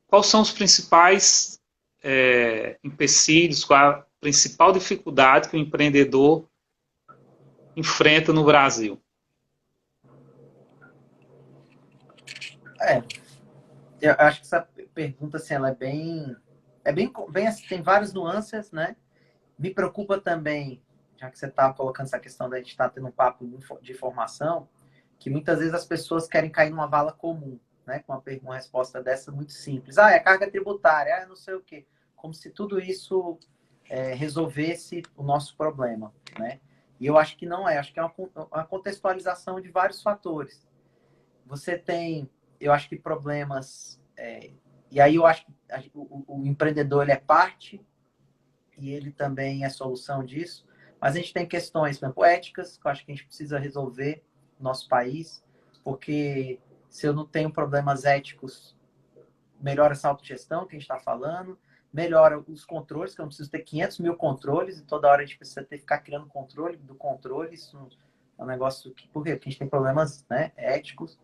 quais são os principais empecilhos, qual a principal dificuldade que o empreendedor enfrenta no Brasil? Eu acho que pergunta, assim, ela bem assim, tem várias nuances, né? Me preocupa também, já que você está colocando essa questão da gente estar tendo um papo de formação, que muitas vezes as pessoas querem cair numa vala comum, né? Com uma resposta dessa muito simples. Ah, é carga tributária, não sei o quê. Como se tudo isso resolvesse o nosso problema, né? E eu acho que não é. Acho que é uma contextualização de vários fatores. Você tem, eu acho que problemas... e aí eu acho que o empreendedor ele é parte e ele também é solução disso. Mas a gente tem questões, por exemplo, éticas, que eu acho que a gente precisa resolver no nosso país, porque se eu não tenho problemas éticos, melhora essa autogestão que a gente está falando, melhora os controles, que eu não preciso ter 500 mil controles e toda hora a gente precisa ficar criando controle do controle. Isso é um negócio que, por quê? Porque a gente tem problemas, né, éticos.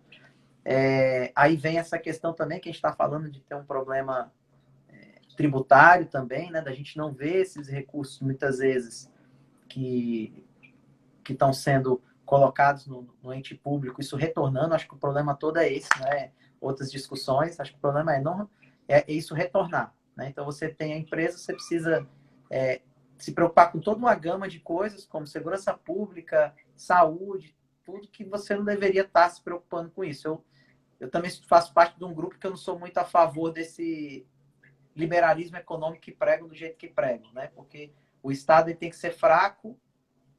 Aí vem essa questão também que a gente está falando de ter um problema tributário também, né, da gente não ver esses recursos muitas vezes que estão sendo colocados no ente público, isso retornando. Acho que o problema todo é esse, né? Outras discussões, acho que o problema é isso retornar, né? Então você tem a empresa, você precisa se preocupar com toda uma gama de coisas, como segurança pública, saúde, tudo que você não deveria estar se preocupando com isso. Eu também faço parte de um grupo que eu não sou muito a favor desse liberalismo econômico que pregam do jeito que pregam, né? Porque o Estado ele tem que ser fraco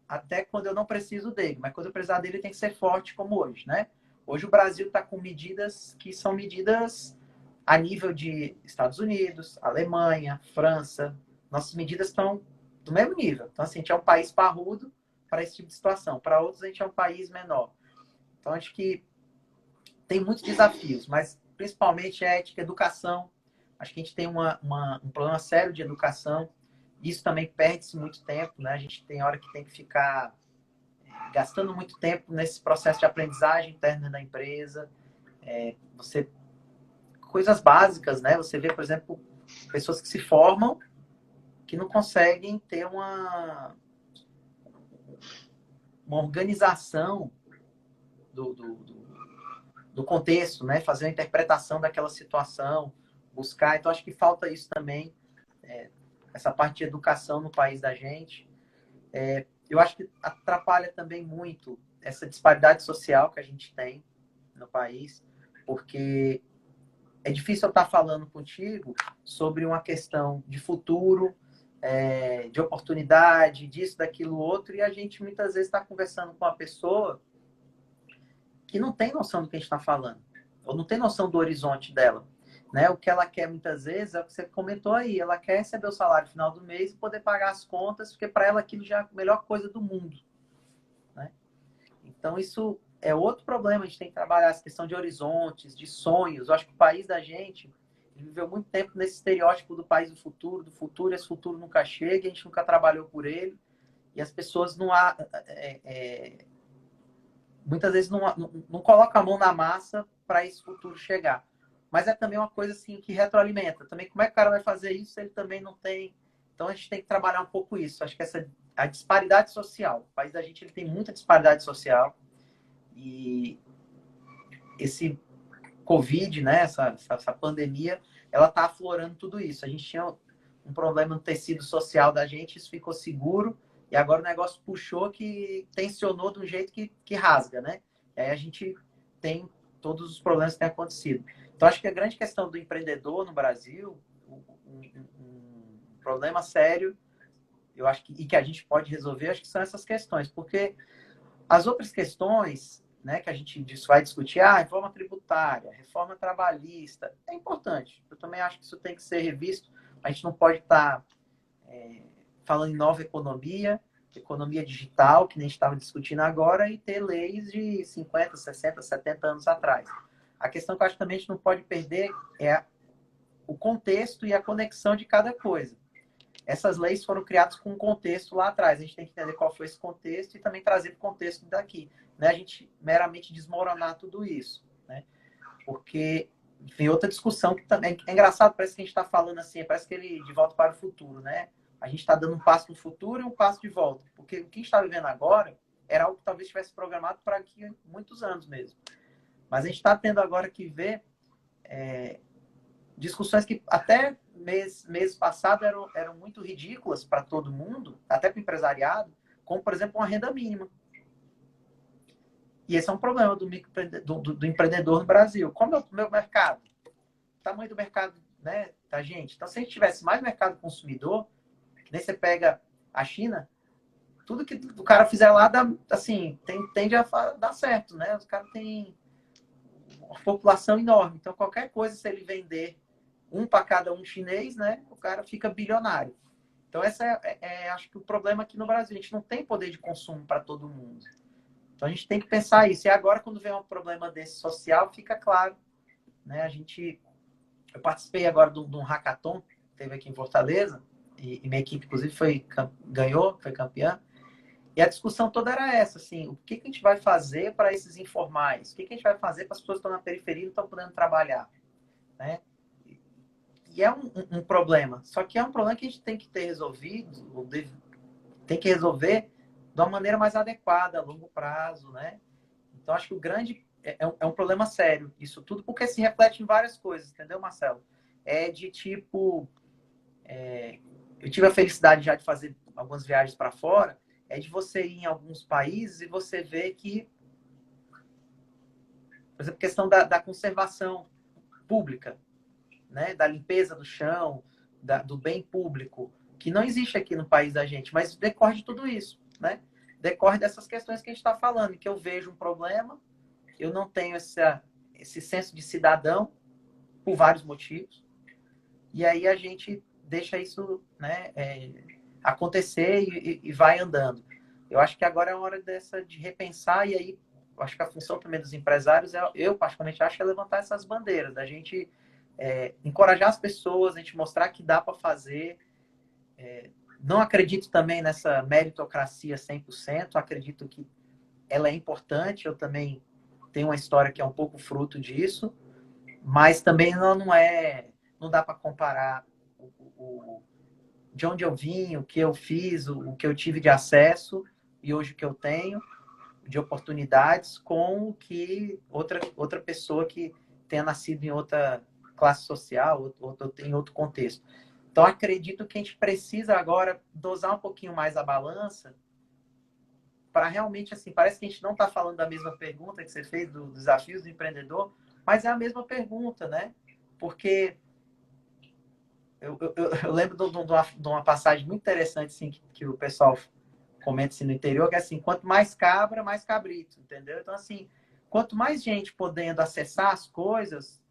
até quando eu não preciso dele, mas quando eu precisar dele, ele tem que ser forte como hoje, né? Hoje o Brasil está com medidas que são medidas a nível de Estados Unidos, Alemanha, França. Nossas medidas estão do mesmo nível. Então, assim, a gente é um país parrudo para esse tipo de situação. Para outros, a gente é um país menor. Então, acho que tem muitos desafios, mas principalmente ética, educação. Acho que a gente tem um problema sério de educação. Isso também perde-se muito tempo, né? A gente tem hora que tem que ficar gastando muito tempo nesse processo de aprendizagem interna da empresa. Coisas básicas, né? Você vê, por exemplo, pessoas que se formam que não conseguem ter uma organização do contexto, né? Fazer a interpretação daquela situação, buscar. Então, acho que falta isso também, essa parte de educação no país da gente. Eu acho que atrapalha também muito essa disparidade social que a gente tem no país, porque é difícil eu estar falando contigo sobre uma questão de futuro, de oportunidade, disso, daquilo, outro, e a gente muitas vezes está conversando com uma pessoa que não tem noção do que a gente está falando, ou não tem noção do horizonte dela. Né? O que ela quer muitas vezes é o que você comentou aí, ela quer receber o salário no final do mês e poder pagar as contas, porque para ela aquilo já é a melhor coisa do mundo. Né? Então isso é outro problema, a gente tem que trabalhar essa questão de horizontes, de sonhos. Eu acho que o país da gente viveu muito tempo nesse estereótipo do país do futuro, esse futuro nunca chega, a gente nunca trabalhou por ele, e as pessoas muitas vezes não colocam a mão na massa para esse futuro chegar. Mas é também uma coisa assim que retroalimenta. Também como é que o cara vai fazer isso se ele também não tem... Então a gente tem que trabalhar um pouco isso. Acho que a disparidade social. O país da gente ele tem muita disparidade social. E esse Covid, né, essa pandemia, ela está aflorando tudo isso. A gente tinha um problema no tecido social da gente, isso ficou seguro, e agora o negócio puxou que tensionou de um jeito que rasga, né? E aí a gente tem todos os problemas que têm acontecido. Então, acho que a grande questão do empreendedor no Brasil, um problema sério, eu acho que a gente pode resolver, acho que são essas questões, porque as outras questões, né, que a gente vai discutir, reforma tributária, reforma trabalhista, é importante. Eu também acho que isso tem que ser revisto. A gente não pode estar falando em nova economia digital, que nem a gente estava discutindo agora, e ter leis de 50, 60, 70 anos atrás. A questão que eu acho que também a gente não pode perder é o contexto e a conexão de cada coisa. Essas leis foram criadas com um contexto lá atrás. A gente tem que entender qual foi esse contexto e também trazer para o contexto daqui. Né? A gente meramente desmoronar tudo isso. Né? Porque tem outra discussão que também é engraçado, parece que a gente está falando assim, parece que ele de volta para o futuro. Né? A gente está dando um passo no futuro e um passo de volta. Porque o que a gente está vivendo agora era algo que talvez tivesse programado para aqui muitos anos mesmo. Mas a gente está tendo agora que ver discussões que até mês passado eram muito ridículas para todo mundo, até para o empresariado, como, por exemplo, uma renda mínima. E esse é um problema do empreendedor no Brasil. Como é o meu mercado? O tamanho do mercado, né, da gente. Então, se a gente tivesse mais mercado consumidor, que nem você pega a China, tudo que o cara fizer lá, dá, assim, tende a dar certo, né? Os caras têm uma população enorme. Então, qualquer coisa, se ele vender um para cada um chinês, né, o cara fica bilionário. Então, essa acho que o problema aqui no Brasil. A gente não tem poder de consumo para todo mundo. Então, a gente tem que pensar isso. E agora, quando vem um problema desse social, fica claro. Né? Eu participei agora de um hackathon, que teve aqui em Fortaleza, e minha equipe, inclusive, ganhou, foi campeã. E a discussão toda era essa, assim, o que a gente vai fazer para esses informais? O que a gente vai fazer para as pessoas que estão na periferia e não estão podendo trabalhar? Né? E é um problema. Só que é um problema que a gente tem que ter resolvido, tem que resolver de uma maneira mais adequada, a longo prazo, né? Então, acho que o grande é um problema sério. Isso tudo porque se reflete em várias coisas, entendeu, Marcelo? É de tipo... eu tive a felicidade já de fazer algumas viagens para fora, é de você ir em alguns países e você ver que, por exemplo, questão da conservação pública, né? Da limpeza do chão, do bem público, que não existe aqui no país da gente, mas decorre de tudo isso, né? Decorre dessas questões que a gente está falando, que eu vejo um problema, eu não tenho esse senso de cidadão, por vários motivos, e aí a gente deixa isso, né, acontecer e vai andando. Eu acho que agora é a hora de repensar, e aí eu acho que a função também dos empresários, eu particularmente acho, é levantar essas bandeiras, da gente encorajar as pessoas, a gente mostrar que dá para fazer. Não acredito também nessa meritocracia 100%, acredito que ela é importante, eu também tenho uma história que é um pouco fruto disso, mas também não dá para comparar de onde eu vim, o que eu fiz, o que eu tive de acesso e hoje o que eu tenho de oportunidades com o que outra pessoa que tenha nascido em outra classe social, em outro contexto. Então, acredito que a gente precisa agora dosar um pouquinho mais a balança para realmente, assim, parece que a gente não está falando da mesma pergunta que você fez dos desafios do empreendedor, mas é a mesma pergunta, né? Porque eu lembro de uma passagem muito interessante assim, que o pessoal comenta assim, no interior, que é assim, quanto mais cabra, mais cabrito, entendeu? Então, assim, quanto mais gente podendo acessar as coisas,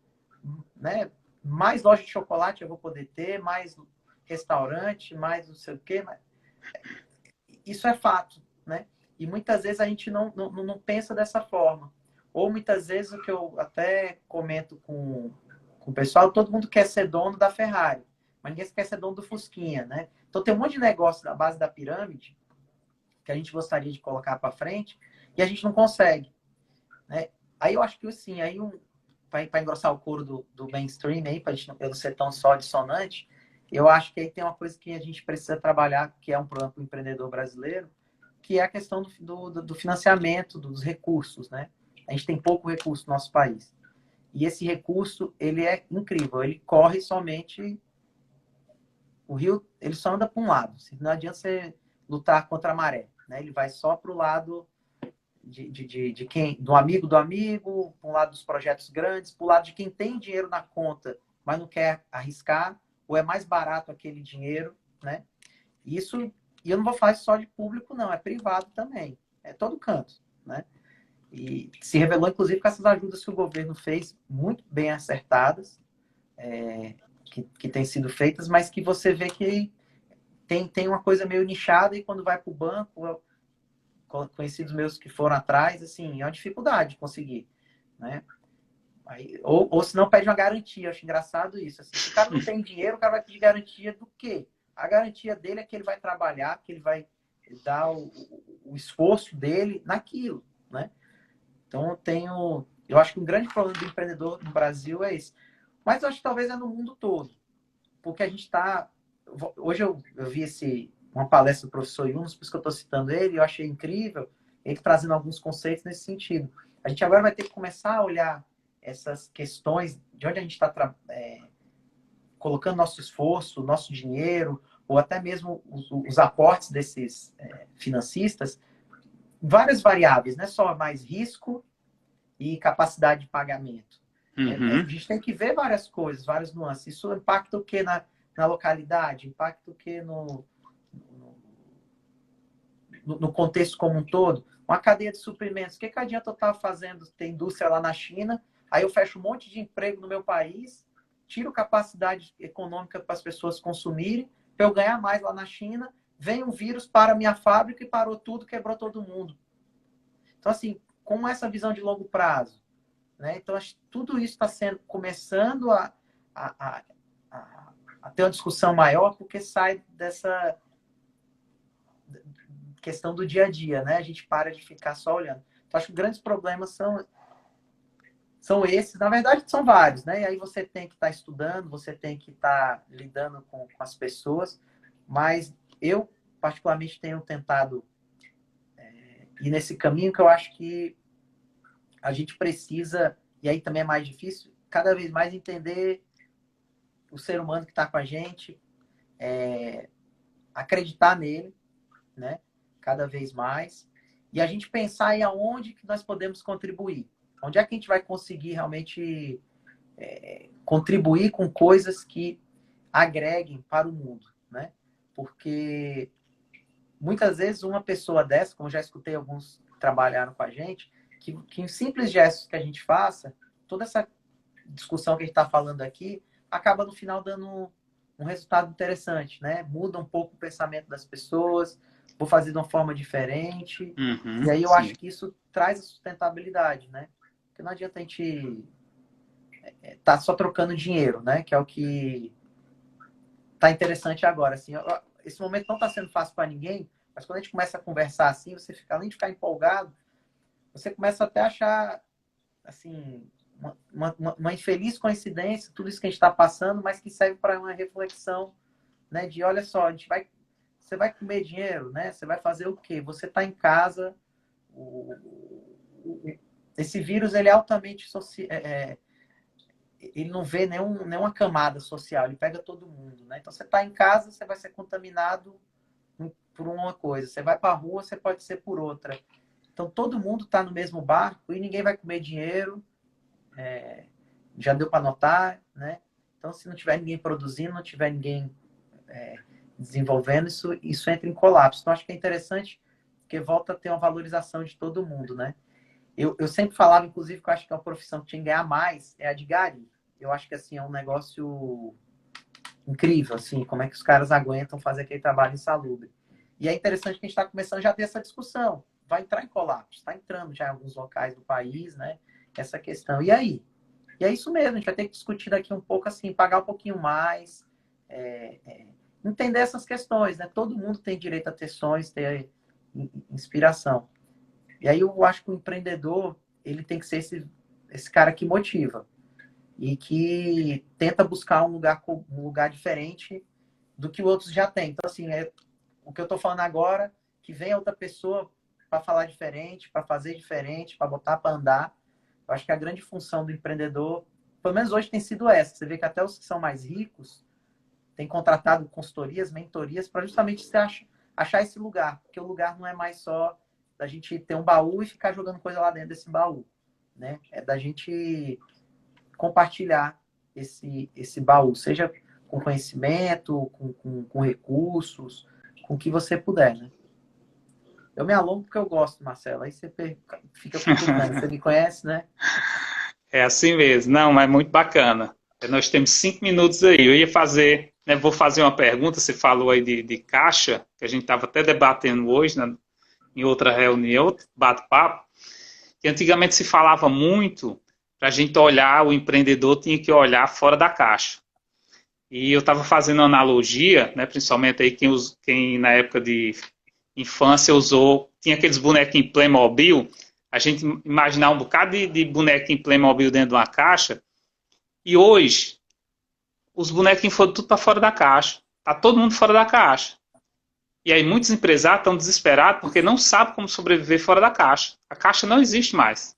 né? Mais loja de chocolate eu vou poder ter, mais restaurante, mais não sei o quê. Isso é fato, né? E muitas vezes a gente não pensa dessa forma. Ou muitas vezes o que eu até comento com o pessoal, todo mundo quer ser dono da Ferrari, mas ninguém quer ser dono do Fusquinha, né? Então tem um monte de negócio na base da pirâmide que a gente gostaria de colocar para frente e a gente não consegue, né? Aí eu acho que assim, aí para engrossar o couro do mainstream aí, para a gente não ser tão só dissonante, eu acho que aí tem uma coisa que a gente precisa trabalhar, que é um problema para o empreendedor brasileiro, que é a questão do financiamento, dos recursos, né? A gente tem pouco recurso no nosso país. E esse recurso, ele é incrível, ele corre somente... O rio, ele só anda para um lado. Não adianta você lutar contra a maré, né? Ele vai só para o lado de quem, do amigo, para um lado dos projetos grandes, para o lado de quem tem dinheiro na conta, mas não quer arriscar, ou é mais barato aquele dinheiro, né? Isso, e eu não vou falar só de público, não, é privado também, é todo canto, né? E se revelou, inclusive, com essas ajudas que o governo fez, muito bem acertadas, que têm sido feitas, mas que você vê que tem uma coisa meio nichada e quando vai para o banco, conhecidos meus que foram atrás, assim, é uma dificuldade de conseguir, né? Aí, ou se não pede uma garantia, eu acho engraçado isso. Assim, se o cara não tem dinheiro, o cara vai pedir garantia do quê? A garantia dele é que ele vai trabalhar, que ele vai dar o esforço dele naquilo, né? Então eu acho que um grande problema do empreendedor no Brasil é esse. Mas eu acho que talvez é no mundo todo, porque a gente está... Hoje eu vi uma palestra do professor Yunus, por isso que eu estou citando ele, eu achei incrível, ele trazendo alguns conceitos nesse sentido. A gente agora vai ter que começar a olhar essas questões de onde a gente está colocando nosso esforço, nosso dinheiro, ou até mesmo os aportes desses financistas, várias variáveis, não é só mais risco e capacidade de pagamento. A gente tem que ver várias coisas, várias nuances. Isso impacta o que na localidade? Impacta o que no contexto como um todo? Uma cadeia de suprimentos. O que adianta eu estar fazendo, ter indústria lá na China, aí eu fecho um monte de emprego no meu país, tiro capacidade econômica para as pessoas consumirem, para eu ganhar mais lá na China, vem um vírus para a minha fábrica e parou tudo, quebrou todo mundo. Então, assim, com essa visão de longo prazo, né? Então, acho que tudo isso está começando a ter uma discussão maior, porque sai dessa questão do dia a dia, né? A gente para de ficar só olhando. Então, acho que grandes problemas são esses. Na verdade, são vários, né? E aí você tem que estar estudando, você tem que estar lidando com as pessoas, mas eu, particularmente, tenho tentado ir nesse caminho que eu acho que a gente precisa, e aí também é mais difícil, cada vez mais entender o ser humano que está com a gente, acreditar nele, né? Cada vez mais, e a gente pensar em aonde que nós podemos contribuir. Onde é que a gente vai conseguir realmente contribuir com coisas que agreguem para o mundo, né? Porque muitas vezes uma pessoa dessa, como já escutei alguns que trabalharam com a gente, que em simples gestos que a gente faça, toda essa discussão que a gente está falando aqui, acaba no final dando um resultado interessante, né? Muda um pouco o pensamento das pessoas, vou fazer de uma forma diferente. E aí eu acho que isso traz a sustentabilidade, né? Porque não adianta a gente tá só trocando dinheiro, né? Que é o que tá interessante agora. Assim, esse momento não está sendo fácil para ninguém, mas quando a gente começa a conversar assim, você fica, além de ficar empolgado, você começa até a achar, assim, uma infeliz coincidência, tudo isso que a gente está passando, mas que serve para uma reflexão, né? De, olha só, você vai comer dinheiro, né? Você vai fazer o quê? Você está em casa, esse vírus, ele é altamente ele não vê nenhuma camada social, ele pega todo mundo, né? Então, você está em casa, você vai ser contaminado por uma coisa. Você vai para a rua, você pode ser por outra. Então, todo mundo está no mesmo barco e ninguém vai comer dinheiro. Já deu para notar, né? Então, se não tiver ninguém produzindo, não tiver ninguém desenvolvendo, isso entra em colapso. Então, acho que é interessante porque volta a ter uma valorização de todo mundo, né? Eu sempre falava, inclusive, que eu acho que é uma profissão que tinha que ganhar mais, é a de gari. Eu acho que, assim, é um negócio incrível, assim, como é que os caras aguentam fazer aquele trabalho insalubre. E é interessante que a gente está começando já a ter essa discussão. Vai entrar em colapso, está entrando já em alguns locais do país, né? Essa questão. E aí? E é isso mesmo, a gente vai ter que discutir daqui um pouco, assim, pagar um pouquinho mais, entender essas questões, né? Todo mundo tem direito a ter sonhos, ter inspiração. E aí eu acho que o empreendedor, ele tem que ser esse cara que motiva e que tenta buscar um lugar diferente do que os outros já têm. Então, assim, o que eu estou falando agora, que venha outra pessoa para falar diferente, para fazer diferente, para botar para andar. Eu acho que a grande função do empreendedor, pelo menos hoje, tem sido essa. Você vê que até os que são mais ricos têm contratado consultorias, mentorias, para justamente você achar esse lugar. Porque o lugar não é mais só da gente ter um baú e ficar jogando coisa lá dentro desse baú, né? É da gente compartilhar esse baú, seja com conhecimento, com recursos, com o que você puder, né? Eu me alongo porque eu gosto, Marcelo. Aí você fica cutucando. Você me conhece, né? É assim mesmo. Não, mas muito bacana. Nós temos 5 minutos aí. Eu ia fazer, né, vou fazer uma pergunta. Você falou aí de caixa, que a gente estava até debatendo hoje, né, em outra reunião, outro bate-papo, que antigamente se falava muito para a gente olhar, o empreendedor tinha que olhar fora da caixa. E eu estava fazendo uma analogia, né, principalmente aí quem na época de infância tinha aqueles bonequinhos Playmobil, a gente imaginar um bocado de bonequinho Playmobil dentro de uma caixa, e hoje os bonequinhos foram tudo para fora da caixa. Tá todo mundo fora da caixa. E aí muitos empresários estão desesperados porque não sabem como sobreviver fora da caixa. A caixa não existe mais.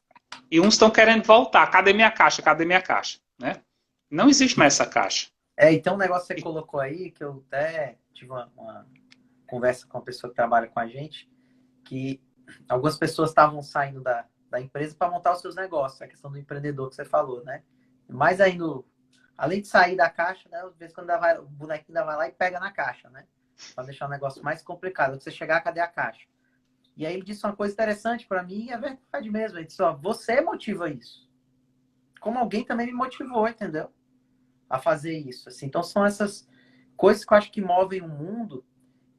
E uns estão querendo voltar. Cadê minha caixa? Cadê minha caixa? Né? Não existe mais essa caixa. E tem um negócio que você colocou aí, que eu até tive uma conversa com uma pessoa que trabalha com a gente, que algumas pessoas estavam saindo da empresa para montar os seus negócios, a questão do empreendedor que você falou, né? Mas aí, além de sair da caixa, né, às vezes quando o bonequinho ainda vai lá e pega na caixa, né? Para deixar o negócio mais complicado. Você chegar, cadê a caixa? E aí ele disse uma coisa interessante para mim, e é verdade mesmo. Ele disse, ó, você motiva isso. Como alguém também me motivou, entendeu? A fazer isso. Assim. Então são essas coisas que eu acho que movem o mundo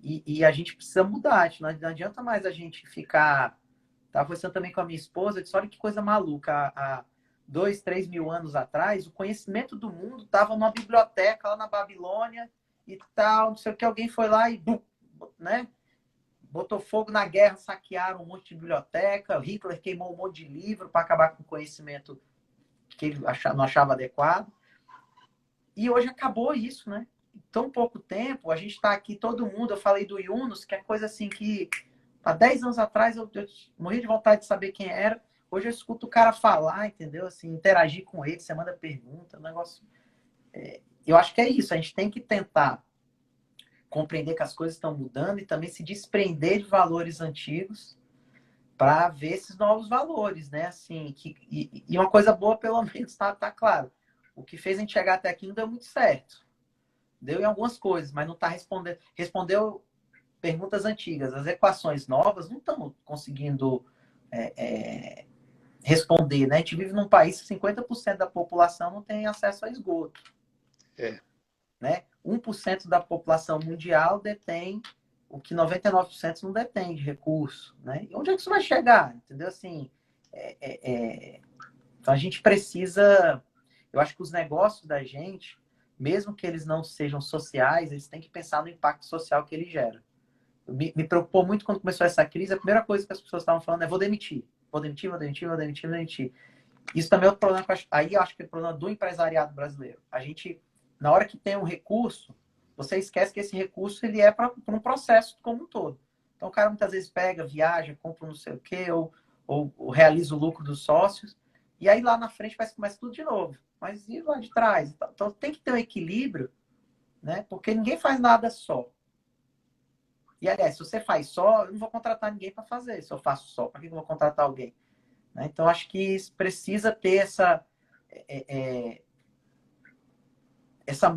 e a gente precisa mudar. Não adianta mais a gente ficar... Estava conversando também com a minha esposa, eu disse, olha que coisa maluca. Há 2, 3 mil anos atrás, o conhecimento do mundo estava numa biblioteca lá na Babilônia e tal, não sei o que, alguém foi lá e, né? Botou fogo na guerra, saquearam um monte de biblioteca, Hitler queimou um monte de livro para acabar com o conhecimento que ele não achava adequado. E hoje acabou isso, né? Em tão pouco tempo, a gente está aqui, todo mundo, eu falei do Yunus, que é coisa assim que há 10 anos atrás eu morri de vontade de saber quem era. Hoje eu escuto o cara falar, entendeu? Assim, interagir com ele, você manda pergunta, um negócio... eu acho que é isso, a gente tem que tentar compreender que as coisas estão mudando e também se desprender de valores antigos para ver esses novos valores, né? Assim, e uma coisa boa, pelo menos, tá claro. O que fez a gente chegar até aqui não deu muito certo. Deu em algumas coisas, mas não está respondendo. Respondeu perguntas antigas. As equações novas não estão conseguindo responder, né? A gente vive num país que 50% da população não tem acesso a esgoto. Né? 1% da população mundial detém o que 99% não detém de recurso. Né? E onde é que isso vai chegar? Entendeu? Assim, então a gente precisa... Eu acho que os negócios da gente, mesmo que eles não sejam sociais, eles têm que pensar no impacto social que ele gera. Me preocupou muito quando começou essa crise. A primeira coisa que as pessoas estavam falando é vou demitir. Vou demitir, vou demitir, vou demitir, vou demitir. Isso também é outro problema. Aí eu acho que é o problema do empresariado brasileiro. A gente, na hora que tem um recurso, você esquece que esse recurso ele é para um processo como um todo. Então o cara muitas vezes pega, viaja, compra não sei o quê, ou realiza o lucro dos sócios, e aí lá na frente começa tudo de novo. Mas e lá de trás? Então tem que ter um equilíbrio, né? Porque ninguém faz nada só. E aliás, se você faz só, eu não vou contratar ninguém para fazer. Se eu faço só, para que eu vou contratar alguém? Né? Então acho que precisa ter essa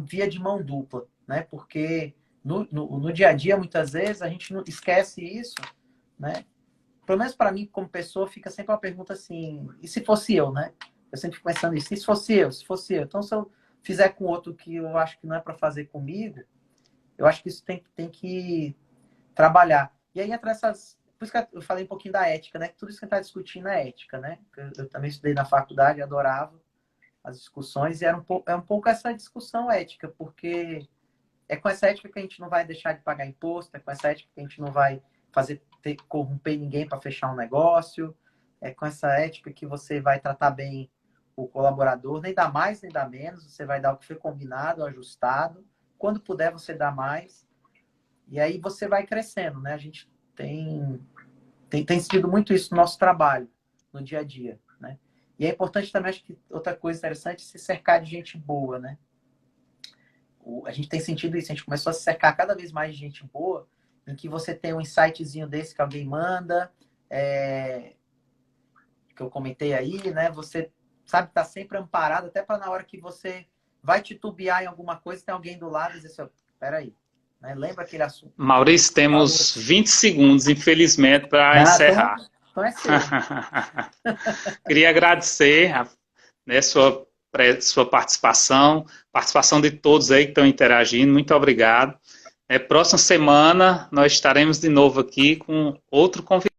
via de mão dupla, né? Porque no dia a dia, muitas vezes, a gente não esquece isso, né? Pelo menos para mim, como pessoa, fica sempre uma pergunta assim, e se fosse eu, né? Eu sempre fico pensando nisso, e se fosse eu, se fosse eu? Então, se eu fizer com outro que eu acho que não é para fazer comigo, eu acho que isso tem que trabalhar. E aí entra essas... Por isso que eu falei um pouquinho da ética, né? Tudo isso que a gente está discutindo é ética, né? Eu também estudei na faculdade, adorava as discussões, e é um pouco essa discussão ética, porque é com essa ética que a gente não vai deixar de pagar imposto, é com essa ética que a gente não vai corromper ninguém para fechar um negócio, é com essa ética que você vai tratar bem o colaborador, nem dá mais, nem dá menos, você vai dar o que foi combinado, ajustado, quando puder você dá mais, e aí você vai crescendo, né? A gente tem sido muito isso no nosso trabalho, no dia a dia, né? E é importante também, acho que outra coisa interessante, é se cercar de gente boa, né? A gente tem sentido isso, a gente começou a se cercar cada vez mais de gente boa, em que você tem um insightzinho desse que alguém manda, que eu comentei aí, né? Você, sabe, tá sempre amparado, até para na hora que você vai titubear em alguma coisa, tem alguém do lado e diz assim, peraí, né? Lembra aquele assunto? Maurício, temos 20 segundos, infelizmente, para encerrar. Então é seu. Queria agradecer né, sua participação de todos aí que estão interagindo. Muito obrigado. Próxima semana nós estaremos de novo aqui com outro convidado.